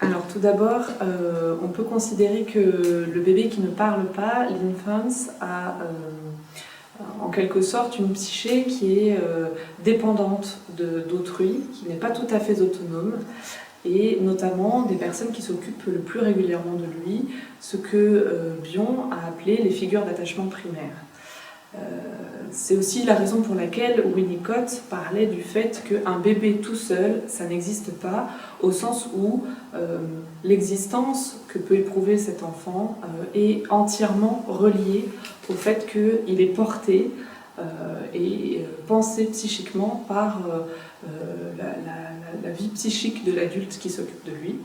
Alors tout d'abord, on peut considérer que le bébé qui ne parle pas, l'infant, a en quelque sorte une psyché qui est dépendante d'autrui, qui n'est pas tout à fait autonome, et notamment des personnes qui s'occupent le plus régulièrement de lui, ce que Bion a appelé les figures d'attachement primaires. C'est aussi la raison pour laquelle Winnicott parlait du fait qu'un bébé tout seul, ça n'existe pas, au sens où l'existence que peut éprouver cet enfant est entièrement reliée au fait qu'il est porté et pensé psychiquement par la vie psychique de l'adulte qui s'occupe de lui.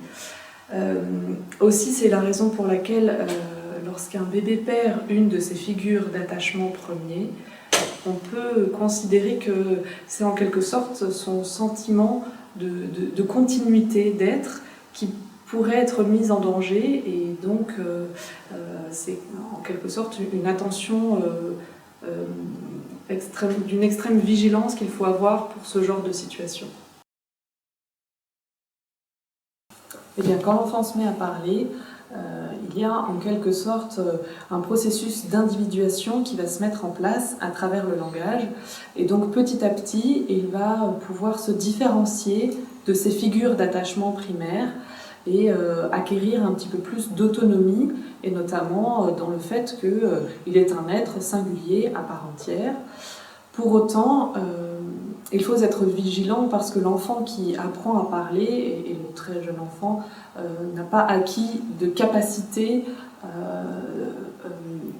Aussi, c'est la raison pour laquelle lorsqu'un bébé perd une de ses figures d'attachement premier, on peut considérer que c'est en quelque sorte son sentiment de continuité d'être qui pourrait être mis en danger, et donc c'est en quelque sorte une attention d'une extrême vigilance qu'il faut avoir pour ce genre de situation. Eh bien, quand l'enfant se met à parler, il y a en quelque sorte un processus d'individuation qui va se mettre en place à travers le langage, et donc petit à petit il va pouvoir se différencier de ses figures d'attachement primaires et acquérir un petit peu plus d'autonomie, et notamment dans le fait qu'il est un être singulier à part entière. Pour autant, il faut être vigilant parce que l'enfant qui apprend à parler, et le très jeune enfant, n'a pas acquis de capacité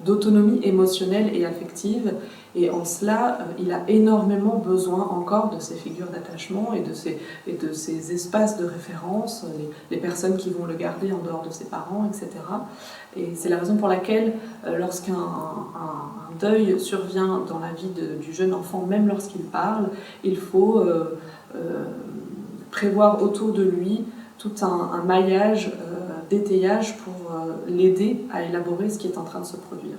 d'autonomie émotionnelle et affective, et en cela, il a énormément besoin encore de ces figures d'attachement et de ces espaces de référence, les personnes qui vont le garder en dehors de ses parents, etc. Et c'est la raison pour laquelle, lorsqu'un deuil survient dans la vie du jeune enfant, même lorsqu'il parle, il faut prévoir autour de lui tout un maillage d'étayage pour l'aider à élaborer ce qui est en train de se produire.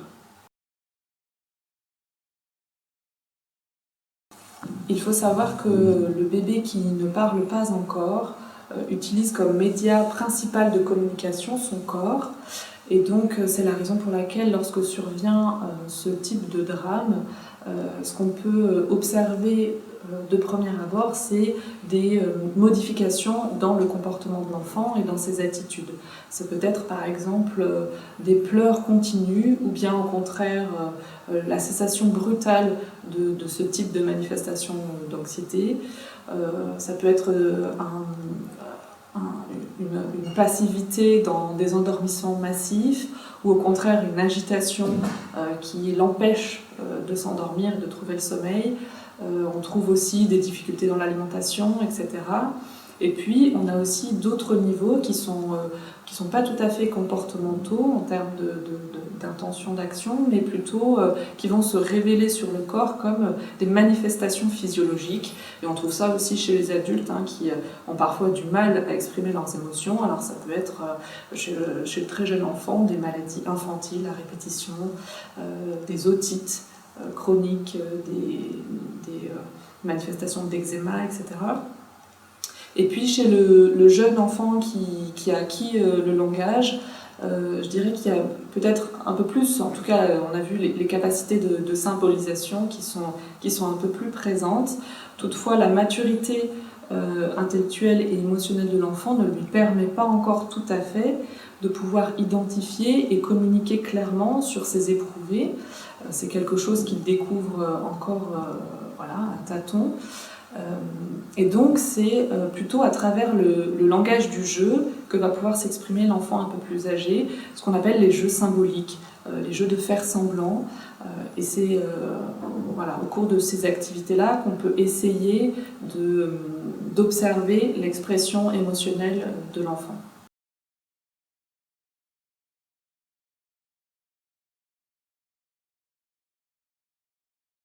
Il faut savoir que le bébé qui ne parle pas encore utilise comme média principal de communication son corps, et donc c'est la raison pour laquelle lorsque survient ce type de drame, ce qu'on peut observer de premier abord, c'est des modifications dans le comportement de l'enfant et dans ses attitudes. Ça peut être par exemple des pleurs continus, ou bien au contraire la cessation brutale de ce type de manifestation d'anxiété. Ça peut être une passivité dans des endormissements massifs, ou au contraire une agitation qui l'empêche de s'endormir et de trouver le sommeil. On trouve aussi des difficultés dans l'alimentation, etc. Et puis on a aussi d'autres niveaux qui sont pas tout à fait comportementaux en termes d'intention d'action, mais plutôt qui vont se révéler sur le corps comme des manifestations physiologiques. Et on trouve ça aussi chez les adultes qui ont parfois du mal à exprimer leurs émotions. Alors ça peut être chez le très jeune enfant des maladies infantiles à répétition, des otites chroniques, des manifestations d'eczéma, etc. Et puis chez le jeune enfant qui a acquis le langage, je dirais qu'il y a peut-être un peu plus, en tout cas on a vu les capacités de symbolisation qui sont un peu plus présentes. Toutefois, la maturité intellectuelle et émotionnelle de l'enfant ne lui permet pas encore tout à fait de pouvoir identifier et communiquer clairement sur ses éprouvés. C'est quelque chose qu'il découvre encore à tâtons. Et donc c'est plutôt à travers le langage du jeu que va pouvoir s'exprimer l'enfant un peu plus âgé, ce qu'on appelle les jeux symboliques, les jeux de faire semblant. Et c'est au cours de ces activités-là qu'on peut essayer d'observer l'expression émotionnelle de l'enfant.